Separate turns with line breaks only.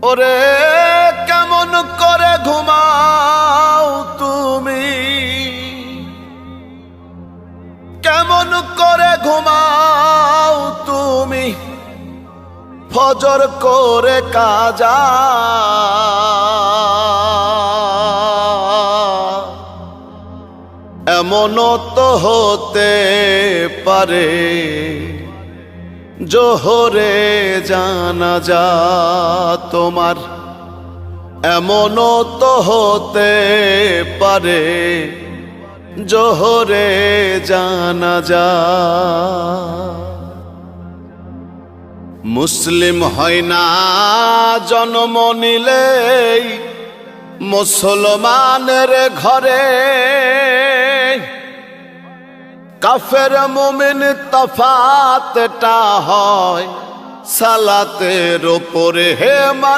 ওরে কেমন করে ঘুমাও তুমি, কেমন করে ঘুমাও তুমি ফজর করে কাজা। এমনও তো হতে পারে জোহরে জানাজা তোমার, এমনও তো হতে পারে জোহরে জানাজা। মুসলিম হয় না জন্ম নিলেই মুসলমানের ঘরে, কাফের মুমিন তফাতটা হয় সালাতের উপরে। হে